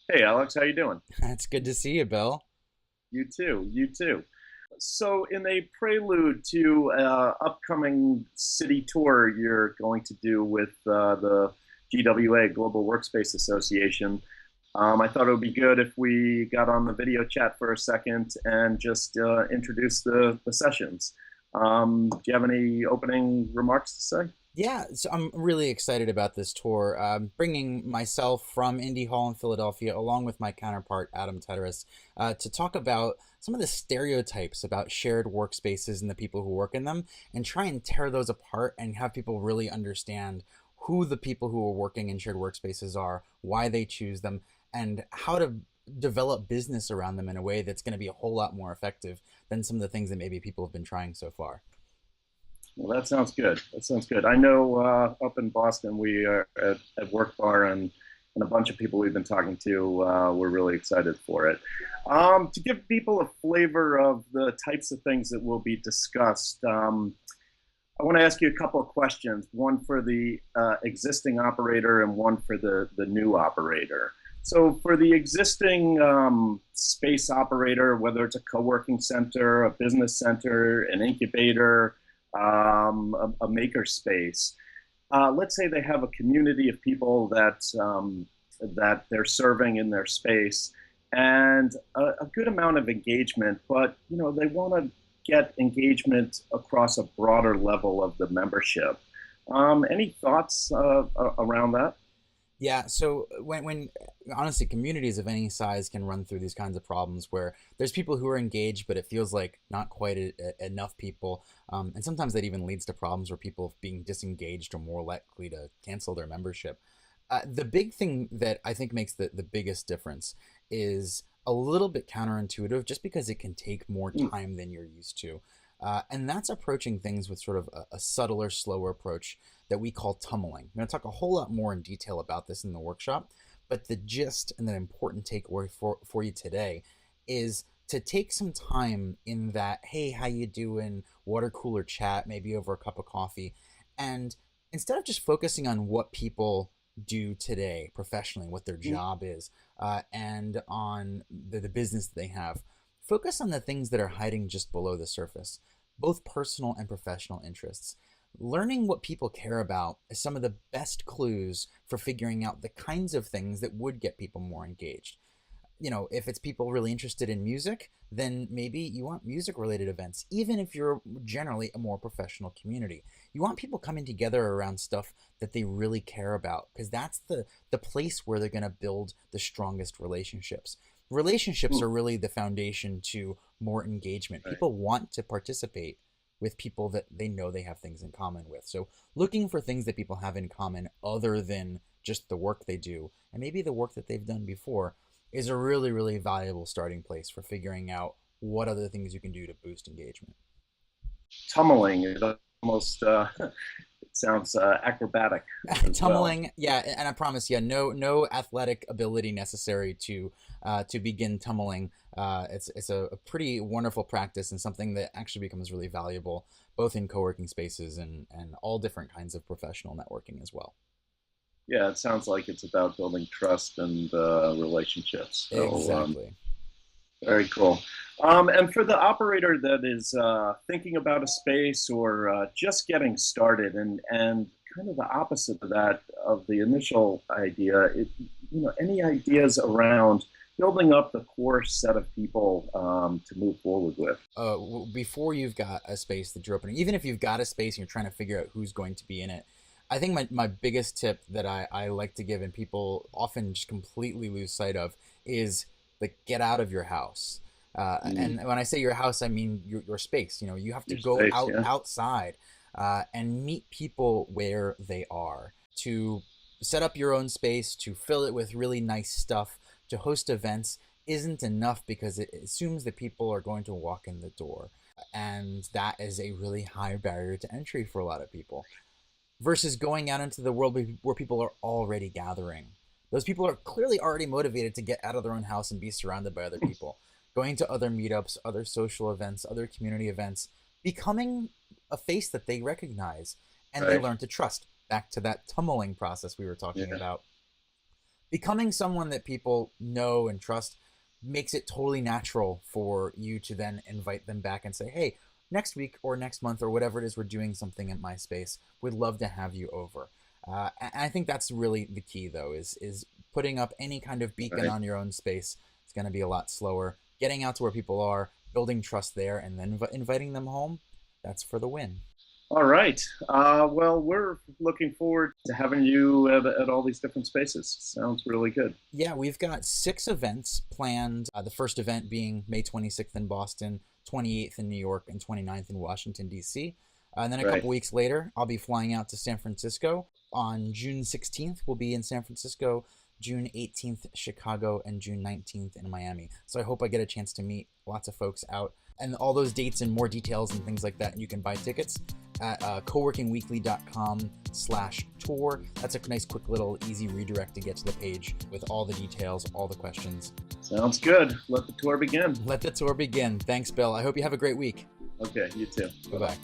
Hey Alex, how you doing? It's good to see you, Bill. You too, you too. So, in a prelude to upcoming city tour you're going to do with the GWA Global Workspace Association, I thought it would be good if we got on the video chat for a second and just introduce the sessions. Do you have any opening remarks to say? Yeah, so I'm really excited about this tour. Bringing myself from Indie Hall in Philadelphia, along with my counterpart Adam Teteris, to talk about some of the stereotypes about shared workspaces and the people who work in them, and try and tear those apart and have people really understand who the people who are working in shared workspaces are, why they choose them, and how to develop business around them in a way that's going to be a whole lot more effective than some of the things that maybe people have been trying so far. Well, that sounds good. That sounds good. I know up in Boston, we are at Work Bar, and a bunch of people we've been talking to, we're really excited for it. To give people a flavor of the types of things that will be discussed, I want to ask you a couple of questions, one for the existing operator and one for the new operator. So, for the existing space operator, whether it's a co working center, a business center, an incubator, a maker space, let's say they have a community of people that they're serving in their space and a good amount of engagement, but they want to get engagement across a broader level of the membership. Any thoughts around that? Yeah, so when honestly communities of any size can run through these kinds of problems where there's people who are engaged, but it feels like not quite enough people, and sometimes that even leads to problems where people being disengaged are more likely to cancel their membership. The big thing that I think makes the biggest difference is a little bit counterintuitive, just because it can take more Mm, time than you're used to. And that's approaching things with sort of a subtler, slower approach that we call tumbling. I'm going to talk a whole lot more in detail about this in the workshop, but the gist and the important takeaway for you today is to take some time in that, hey, how you doing, water cooler chat, maybe over a cup of coffee, and instead of just focusing on what people do today professionally, what their mm, job is, and on the business that they have, focus on the things that are hiding just below the surface, both personal and professional interests. Learning what people care about is some of the best clues for figuring out the kinds of things that would get people more engaged. If it's people really interested in music, then maybe you want music related events, even if you're generally a more professional community. You want people coming together around stuff that they really care about, because that's the place where they're going to build the strongest relationships. Relationships mm. are really the foundation to more engagement. Right. People want to participate with people that they know they have things in common with. So looking for things that people have in common other than just the work they do and maybe the work that they've done before is a really, really valuable starting place for figuring out what other things you can do to boost engagement. Tumbling is almost it sounds acrobatic as well. Tumbling, yeah, and I promise, yeah, no athletic ability necessary to begin tumbling. It's a pretty wonderful practice and something that actually becomes really valuable both in co-working spaces and all different kinds of professional networking as well. Yeah, it sounds like it's about building trust and relationships. So Exactly. very cool. And for the operator that is thinking about a space or just getting started, and kind of the opposite of that, of the initial idea, any ideas around building up the core set of people to move forward with? Before you've got a space that you're opening, even if you've got a space and you're trying to figure out who's going to be in it, I think my biggest tip that I like to give and people often just completely lose sight of is like get out of your house. Mm, And when I say your house, I mean your space. You have to your go space, out yeah. outside and meet people where they are, to set up your own space, to fill it with really nice stuff, to host events isn't enough because it assumes that people are going to walk in the door. And that is a really high barrier to entry for a lot of people versus going out into the world where people are already gathering. Those people are clearly already motivated to get out of their own house and be surrounded by other people, going to other meetups, other social events, other community events, becoming a face that they recognize and they Right. learn to trust. Back to that tumbling process we were talking Yeah. about. becoming someone that people know and trust makes it totally natural for you to then invite them back and say, hey, next week or next month or whatever it is, we're doing something at my space. We'd love to have you over. And I think that's really the key, though, is putting up any kind of beacon on your own space. It's going to be a lot slower. Getting out to where people are, building trust there, and then inviting them home. That's for the win. All right. Well, we're looking forward to having you at all these different spaces. Sounds really good. Yeah, we've got 6 events planned. The first event being May 26th in Boston, 28th in New York, and 29th in Washington, D.C. And then a couple weeks later, I'll be flying out to San Francisco. On June 16th, we'll be in San Francisco, June 18th, Chicago, and June 19th in Miami. So I hope I get a chance to meet lots of folks out. And all those dates and more details and things like that, and you can buy tickets at coworkingweekly.com/tour. That's a nice, quick, little, easy redirect to get to the page with all the details, all the questions. Sounds good. Let the tour begin. Let the tour begin. Thanks, Bill. I hope you have a great week. Okay, you too. Bye-bye.